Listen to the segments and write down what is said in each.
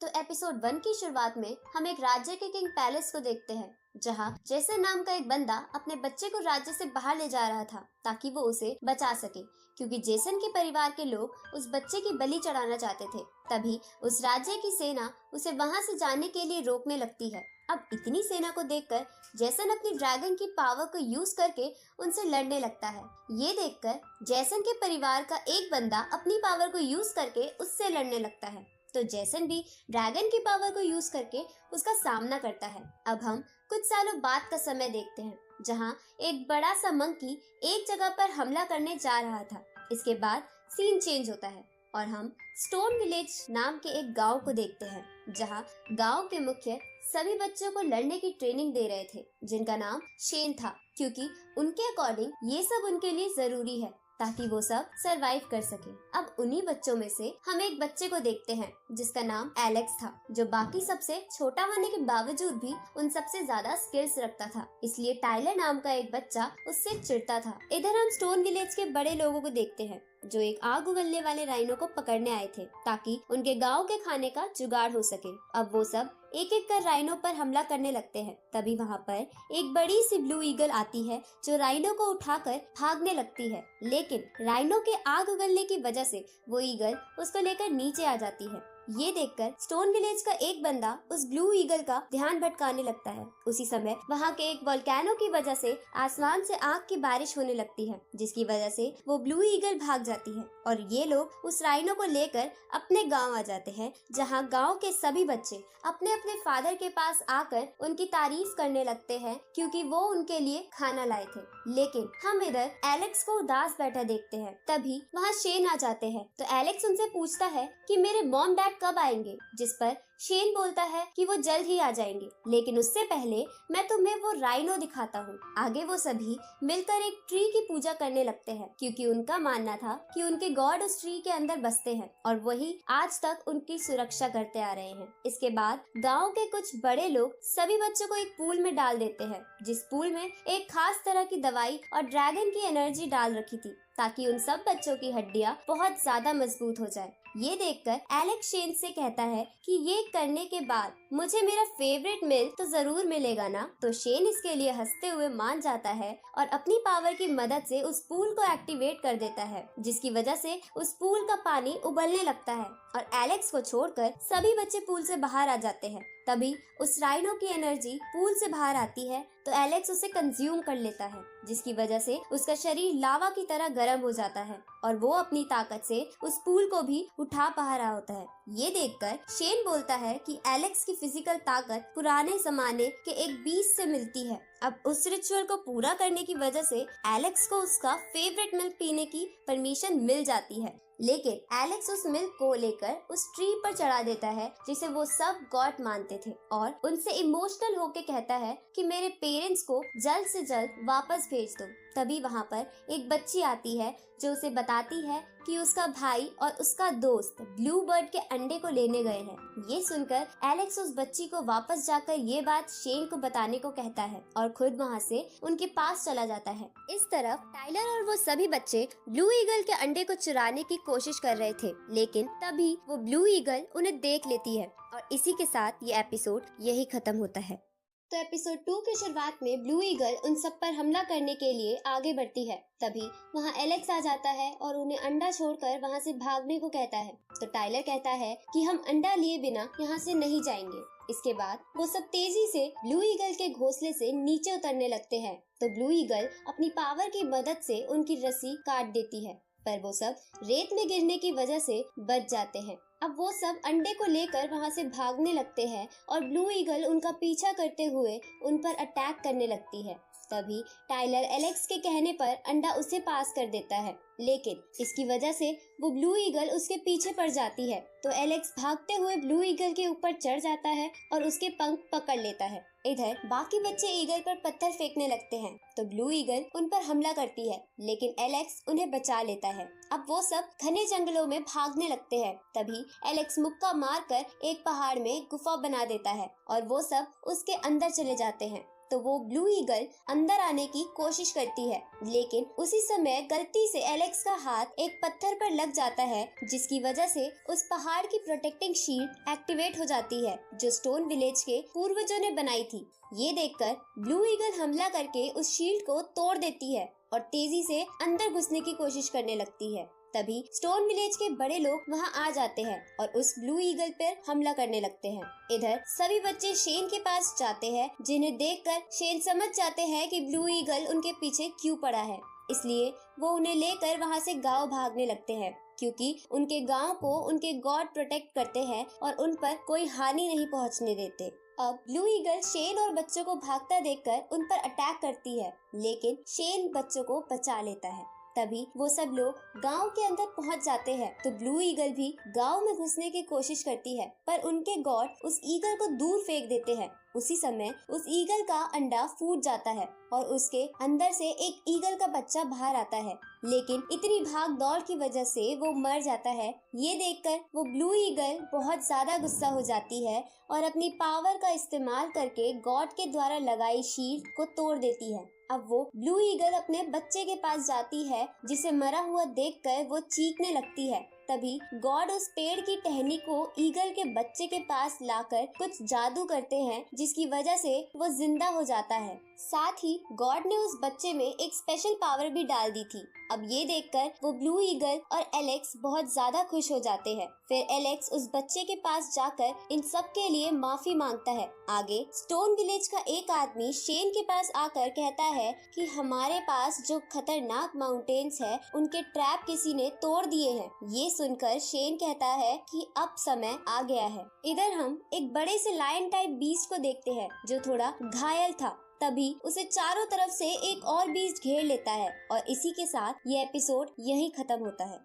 तो एपिसोड 1 की शुरुआत में हम एक राज्य के किंग पैलेस को देखते हैं, जहां जेसन नाम का एक बंदा अपने बच्चे को राज्य से बाहर ले जा रहा था ताकि वो उसे बचा सके, क्योंकि जेसन के परिवार के लोग उस बच्चे की बलि चढ़ाना चाहते थे। तभी उस राज्य की सेना उसे वहां से जाने के लिए रोकने लगती है। अब इतनी सेना को देखकर जेसन अपनी ड्रैगन की पावर को यूज करके उनसे लड़ने लगता है। ये देखकर जेसन के परिवार का एक बंदा अपनी पावर को यूज करके उससे लड़ने लगता है, तो जेसन भी ड्रैगन की पावर को यूज करके उसका सामना करता है। अब हम कुछ सालों बाद का समय देखते हैं, जहां एक बड़ा सा मंकी एक जगह पर हमला करने जा रहा था। इसके बाद सीन चेंज होता है और हम स्टोन विलेज नाम के एक गांव को देखते हैं, जहां गांव के मुखिया सभी बच्चों को लड़ने की ट्रेनिंग दे रहे थे, जिनका नाम शेन था, क्योंकि उनके अकॉर्डिंग ये सब उनके लिए जरूरी है ताकि वो सब सरवाइव कर सके। अब उन्हीं बच्चों में से हम एक बच्चे को देखते हैं जिसका नाम एलेक्स था, जो बाकी सबसे छोटा होने के बावजूद भी उन सबसे ज्यादा स्किल्स रखता था। इसलिए टाइलर नाम का एक बच्चा उससे चिढ़ता था। इधर हम स्टोन विलेज के बड़े लोगों को देखते हैं, जो एक आग उगलने वाले राइनो को पकड़ने आए थे ताकि उनके गांव के खाने का जुगाड़ हो सके। अब वो सब एक एक कर राइनो पर हमला करने लगते हैं। तभी वहाँ पर एक बड़ी सी ब्लू ईगल आती है, जो राइनो को उठाकर भागने लगती है, लेकिन राइनो के आग उगलने की वजह से वो ईगल उसको लेकर नीचे आ जाती है। ये देखकर स्टोन विलेज का एक बंदा उस ब्लू ईगल का ध्यान भटकाने लगता है। उसी समय वहाँ के एक वोल्केनो की वजह से आसमान से आग की बारिश होने लगती है, जिसकी वजह से वो ब्लू ईगल भाग जाती है और ये लोग उस राइनो को लेकर अपने गांव आ जाते हैं, जहां गांव के सभी बच्चे अपने अपने फादर के पास आकर उनकी तारीफ करने लगते हैं, क्योंकि वो उनके लिए खाना लाए थे। लेकिन हम इधर एलेक्स को उदास बैठा देखते हैं। तभी वहाँ शेन आ जाते हैं, तो एलेक्स उनसे पूछता है कि मेरे मॉम डैड कब आएंगे, जिस पर शेन बोलता है कि वो जल्द ही आ जाएंगे, लेकिन उससे पहले मैं तुम्हें वो राइनो दिखाता हूँ। आगे वो सभी मिलकर एक ट्री की पूजा करने लगते हैं, क्योंकि उनका मानना था कि उनके गॉड उस ट्री के अंदर बसते हैं और वही आज तक उनकी सुरक्षा करते आ रहे हैं। इसके बाद गांव के कुछ बड़े लोग सभी बच्चों को एक पूल में डाल देते हैं, जिस पूल में एक खास तरह की दवाई और ड्रैगन की एनर्जी डाल रखी थी, ताकि उन सब बच्चों की हड्डियां बहुत ज्यादा मजबूत हो जाए। ये देखकर एलेक्स शेन से कहता है कि ये करने के बाद मुझे मेरा फेवरेट मिल तो जरूर मिलेगा ना। तो शेन इसके लिए हंसते हुए मान जाता है और अपनी पावर की मदद से उस पूल को एक्टिवेट कर देता है, जिसकी वजह से उस पूल का पानी उबलने लगता है और एलेक्स को छोड़कर सभी बच्चे पूल से बाहर आ जाते हैं। तभी उस राइनो की एनर्जी पूल से बाहर आती है, तो एलेक्स उसे कंज्यूम कर लेता है, जिसकी वजह से उसका शरीर लावा की तरह गर्म हो जाता है और वो अपनी ताकत से उस पूल को भी उठा पा रहा होता है। ये देखकर शेन बोलता है कि एलेक्स की फिजिकल ताकत पुराने जमाने के एक बीस्ट से मिलती है। अब उस रिचुअल को पूरा करने की वजह से एलेक्स को उसका फेवरेट मिल्क पीने की परमिशन मिल जाती है, लेकिन एलेक्स उस मिल्क को लेकर उस ट्री पर चढ़ा देता है, जिसे वो सब गॉड मानते थे, और उनसे इमोशनल होके कहता है कि मेरे पेरेंट्स को जल्द से जल्द वापस भेज दो। तभी वहाँ पर एक बच्ची आती है, जो उसे बताती है कि उसका भाई और उसका दोस्त ब्लू बर्ड के अंडे को लेने गए हैं। ये सुनकर एलेक्स उस बच्ची को वापस जाकर ये बात शेन को बताने को कहता है और खुद वहाँ से उनके पास चला जाता है। इस तरफ टाइलर और वो सभी बच्चे ब्लू ईगल के अंडे को चुराने की कोशिश कर रहे थे, लेकिन तभी वो ब्लू ईगल उन्हें देख लेती है और इसी के साथ ये एपिसोड यही खत्म होता है। तो एपिसोड 2 की शुरुआत में ब्लू ईगल उन सब पर हमला करने के लिए आगे बढ़ती है। तभी वहाँ एलेक्स आ जाता है और उन्हें अंडा छोड़कर वहाँ से भागने को कहता है। तो टाइलर कहता है कि हम अंडा लिए बिना यहाँ से नहीं जाएंगे। इसके बाद वो सब तेजी से ब्लू ईगल के घोंसले से नीचे उतरने लगते हैं। तो ब्लू ईगल अपनी पावर की मदद से उनकी रस्सी काट देती है, पर वो सब रेत में गिरने की वजह से बच जाते हैं। अब वो सब अंडे को लेकर वहाँ से भागने लगते हैं और ब्लू ईगल उनका पीछा करते हुए उन पर अटैक करने लगती है। तभी टाइलर एलेक्स के कहने पर अंडा उसे पास कर देता है, लेकिन इसकी वजह से वो ब्लू ईगल उसके पीछे पड़ जाती है। तो एलेक्स भागते हुए ब्लू ईगल के ऊपर चढ़ जाता है और उसके पंख पकड़ लेता है। इधर बाकी बच्चे ईगल पर पत्थर फेंकने लगते हैं, तो ब्लू ईगल उन पर हमला करती है, लेकिन एलेक्स उन्हें बचा लेता है। अब वो सब घने जंगलों में भागने लगते हैं। तभी एलेक्स मुक्का मारकर एक पहाड़ में गुफा बना देता है और वो सब उसके अंदर चले जाते हैं। तो वो ब्लू ईगल अंदर आने की कोशिश करती है, लेकिन उसी समय गलती से एलेक्स का हाथ एक पत्थर पर लग जाता है, जिसकी वजह से उस पहाड़ की प्रोटेक्टिंग शील्ड एक्टिवेट हो जाती है जो स्टोन विलेज के पूर्वजों ने बनाई थी। ये देखकर ब्लू ईगल हमला करके उस शील्ड को तोड़ देती है और तेजी से अंदर घुसने की कोशिश करने लगती है। तभी स्टोन विलेज के बड़े लोग वहां आ जाते हैं और उस ब्लू ईगल पर हमला करने लगते हैं। इधर सभी बच्चे शेन के पास जाते हैं, जिन्हें देखकर शेन समझ जाते हैं कि ब्लू ईगल उनके पीछे क्यों पड़ा है, इसलिए वो उन्हें लेकर वहां से गांव भागने लगते हैं, क्योंकि उनके गांव को उनके गॉड प्रोटेक्ट करते हैं और उन पर कोई हानि नहीं पहुंचने देते। अब ब्लू ईगल शेन और बच्चों को भागता देखकर उन पर अटैक करती है, लेकिन शेन बच्चों को बचा लेता है। तभी वो सब लोग गांव के अंदर पहुंच जाते हैं, तो ब्लू ईगल भी गांव में घुसने की कोशिश करती है, पर उनके गॉड उस ईगल को दूर फेंक देते हैं। उसी समय उस ईगल का अंडा फूट जाता है और उसके अंदर से एक ईगल का बच्चा बाहर आता है, लेकिन इतनी भाग दौड़ की वजह से वो मर जाता है। ये देखकर वो ब्लू ईगल बहुत ज्यादा गुस्सा हो जाती है और अपनी पावर का इस्तेमाल करके गॉड के द्वारा लगाई शील्ड को तोड़ देती है। अब वो ब्लू ईगल अपने बच्चे के पास जाती है, जिसे मरा हुआ देखकर वो चीखने लगती है। तभी गॉड उस पेड़ की टहनी को ईगल के बच्चे के पास लाकर कुछ जादू करते हैं, जिसकी वजह से वो जिंदा हो जाता है। साथ ही गॉड ने उस बच्चे में एक स्पेशल पावर भी डाल दी थी। अब ये देखकर वो ब्लू ईगल और एलेक्स बहुत ज्यादा खुश हो जाते हैं। फिर एलेक्स उस बच्चे के पास जाकर इन सब के लिए माफी मांगता है। आगे स्टोन विलेज का एक आदमी शेन के पास आकर कहता है कि हमारे पास जो खतरनाक माउंटेन्स है, उनके ट्रैप किसी ने तोड़ दिए हैं। ये सुनकर शेन कहता है कि अब समय आ गया है। इधर हम एक बड़े से लायन टाइप बीस्ट को देखते हैं, जो थोड़ा घायल था। तभी उसे चारों तरफ से एक और बीस्ट घेर लेता है और इसी के साथ ये एपिसोड यहीं खत्म होता है।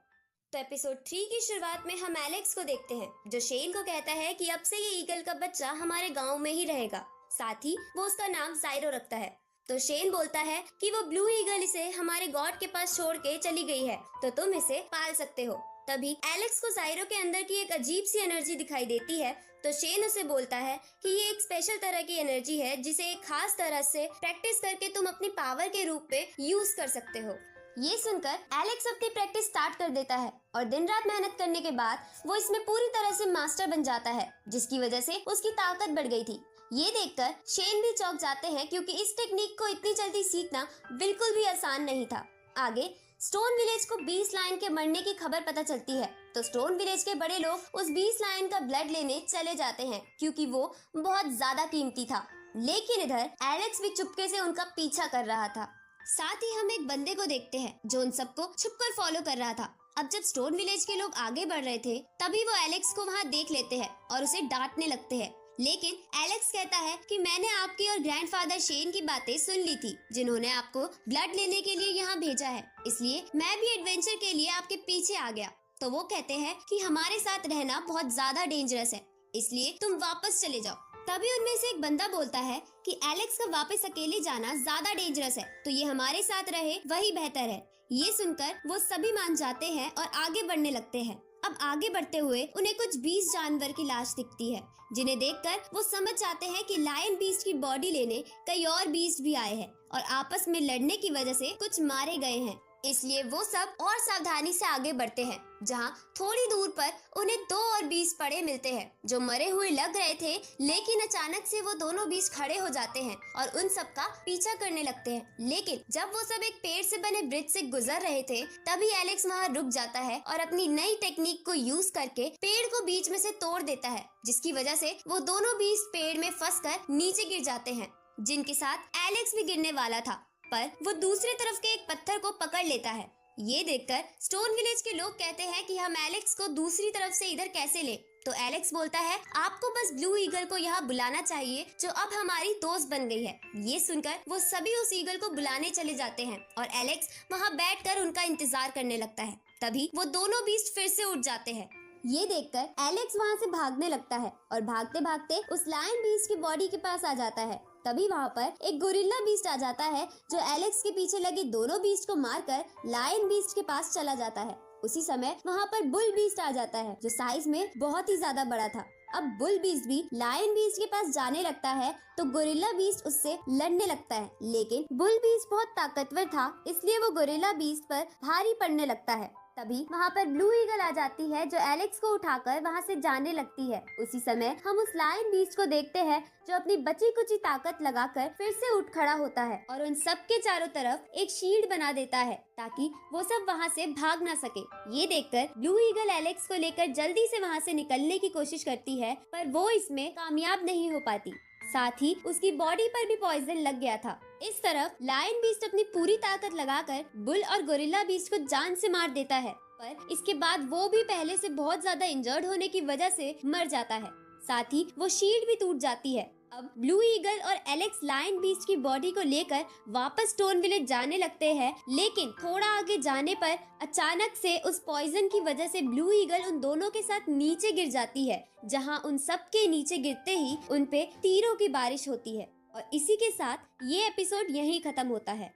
तो एपिसोड 3 की शुरुआत में हम एलेक्स को देखते हैं, जो शेन को कहता है कि अब से ये ईगल का बच्चा हमारे गांव में ही रहेगा। साथ ही वो उसका नाम जायरो रखता है। तो शेन बोलता है कि वो ब्लू ईगल इसे हमारे गॉड के पास छोड़ के चली गई है, तो तुम इसे पाल सकते हो। तभी एलेक्स को जायरो के अंदर की एक अजीब सी एनर्जी दिखाई देती है, तो शेन उसे बोलता है कि ये एक स्पेशल तरह की एनर्जी है, जिसे एक खास तरह से प्रैक्टिस करके तुम अपनी पावर के रूप में यूज कर सकते हो। ये सुनकर एलेक्स अपनी प्रैक्टिस स्टार्ट कर देता है और दिन रात मेहनत करने के बाद वो इसमें पूरी तरह से मास्टर बन जाता है, जिसकी वजह से उसकी ताकत बढ़ गई थी। ये देखकर शेन भी चौंक जाते हैं, क्योंकि इस टेक्निक को इतनी जल्दी सीखना बिल्कुल भी आसान नहीं था। आगे स्टोन विलेज को 20 लायन के मरने की खबर पता चलती है, तो स्टोन विलेज के बड़े लोग उस 20 लायन का ब्लड लेने चले जाते हैं, क्योंकि वो बहुत ज्यादा कीमती था। लेकिन इधर एलेक्स भी चुपके से उनका पीछा कर रहा था। साथ ही हम एक बंदे को देखते हैं जो उन सबको छुपकर फॉलो कर रहा था। अब जब स्टोन विलेज के लोग आगे बढ़ रहे थे, तभी वो एलेक्स को वहाँ देख लेते हैं और उसे डांटने लगते हैं। लेकिन एलेक्स कहता है कि मैंने आपकी और ग्रैंडफादर शेन की बातें सुन ली थी, जिन्होंने आपको ब्लड लेने के लिए यहाँ भेजा है, इसलिए मैं भी एडवेंचर के लिए आपके पीछे आ गया। तो वो कहते हैं कि हमारे साथ रहना बहुत ज्यादा डेंजरस है, इसलिए तुम वापस चले जाओ। तभी उनमें से एक बंदा बोलता है कि एलेक्स का वापस अकेले जाना ज्यादा डेंजरस है, तो ये हमारे साथ रहे वही बेहतर है। ये सुनकर वो सभी मान जाते हैं और आगे बढ़ने लगते हैं। अब आगे बढ़ते हुए उन्हें कुछ 20 जानवर की लाश दिखती है, जिन्हें देखकर वो समझ जाते हैं कि लायन बीस्ट की बॉडी लेने कई और बीस्ट भी आए हैं और आपस में लड़ने की वजह से कुछ मारे गए हैं। इसलिए वो सब और सावधानी से आगे बढ़ते हैं, जहाँ थोड़ी दूर पर उन्हें 2 और बीस्ट पड़े मिलते हैं, जो मरे हुए लग रहे थे। लेकिन अचानक से वो दोनों बीस्ट खड़े हो जाते हैं और उन सब का पीछा करने लगते हैं। लेकिन जब वो सब एक पेड़ से बने ब्रिज से गुजर रहे थे, तभी एलेक्स वहाँ रुक जाता है और अपनी नई टेक्निक को यूज करके पेड़ को बीच में से तोड़ देता है, जिसकी वजह से वो दोनों बीस्ट पेड़ में फंसकर नीचे गिर जाते हैं, जिनके साथ एलेक्स भी गिरने वाला था। पर वो दूसरे तरफ के एक पत्थर को पकड़ लेता है। ये देखकर स्टोन विलेज के लोग कहते हैं कि हम एलेक्स को दूसरी तरफ से इधर कैसे ले। तो एलेक्स बोलता है आपको बस ब्लू ईगल को यहाँ बुलाना चाहिए, जो अब हमारी दोस्त बन गई है। ये सुनकर वो सभी उस ईगल को बुलाने चले जाते हैं और एलेक्स वहाँ बैठकर उनका इंतजार करने लगता है। तभी वो दोनों बीस्ट फिर से उठ जाते हैं। ये देखकर एलेक्स वहाँ से भागने लगता है और भागते भागते उस लायन बीस्ट की बॉडी के पास आ जाता है। तभी वहाँ पर एक गोरिल्ला बीस्ट आ जाता है, जो एलेक्स के पीछे लगे दोनों बीस्ट को मारकर लायन बीस्ट के पास चला जाता है। उसी समय वहाँ पर बुल बीस्ट आ जाता है, जो साइज में बहुत ही ज्यादा बड़ा था। अब बुल बीस्ट भी लायन बीस्ट के पास जाने लगता है तो गोरिल्ला बीस्ट उससे लड़ने लगता है, लेकिन बुल बीस्ट बहुत ताकतवर था इसलिए वो गोरिल्ला बीस्ट पर भारी पड़ने लगता है। तभी वहाँ पर ब्लू ईगल आ जाती है जो एलेक्स को उठाकर वहाँ से जाने लगती है। उसी समय हम उस लायन बीस्ट को देखते हैं जो अपनी बची कुची ताकत लगाकर फिर से उठ खड़ा होता है और उन सब के चारों तरफ एक शील्ड बना देता है ताकि वो सब वहाँ से भाग ना सके। ये देखकर ब्लू ईगल एलेक्स को लेकर जल्दी से वहाँ से निकलने की कोशिश करती है पर वो इसमें कामयाब नहीं हो पाती। साथ ही उसकी बॉडी पर भी पॉइजन लग गया था। इस तरफ लायन बीस्ट अपनी पूरी ताकत लगाकर बुल और गोरिल्ला बीस्ट को जान से मार देता है, पर इसके बाद वो भी पहले से बहुत ज्यादा इंजर्ड होने की वजह से मर जाता है। साथ ही वो शील्ड भी टूट जाती है। अब ब्लू ईगल और एलेक्स लायन बीस्ट की बॉडी को लेकर वापस स्टोन विलेज जाने लगते हैं, लेकिन थोड़ा आगे जाने पर अचानक से उस पॉइजन की वजह से ब्लू ईगल उन दोनों के साथ नीचे गिर जाती है, जहां उन सब के नीचे गिरते ही उन पे तीरों की बारिश होती है। और इसी के साथ ये एपिसोड यहीं खत्म होता है।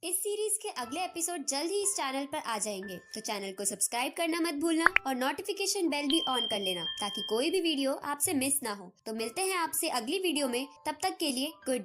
इस सीरीज के अगले एपिसोड जल्द ही इस चैनल पर आ जाएंगे, तो चैनल को सब्सक्राइब करना मत भूलना और नोटिफिकेशन बेल भी ऑन कर लेना ताकि कोई भी वीडियो आपसे मिस ना हो। तो मिलते हैं आपसे अगली वीडियो में, तब तक के लिए गुड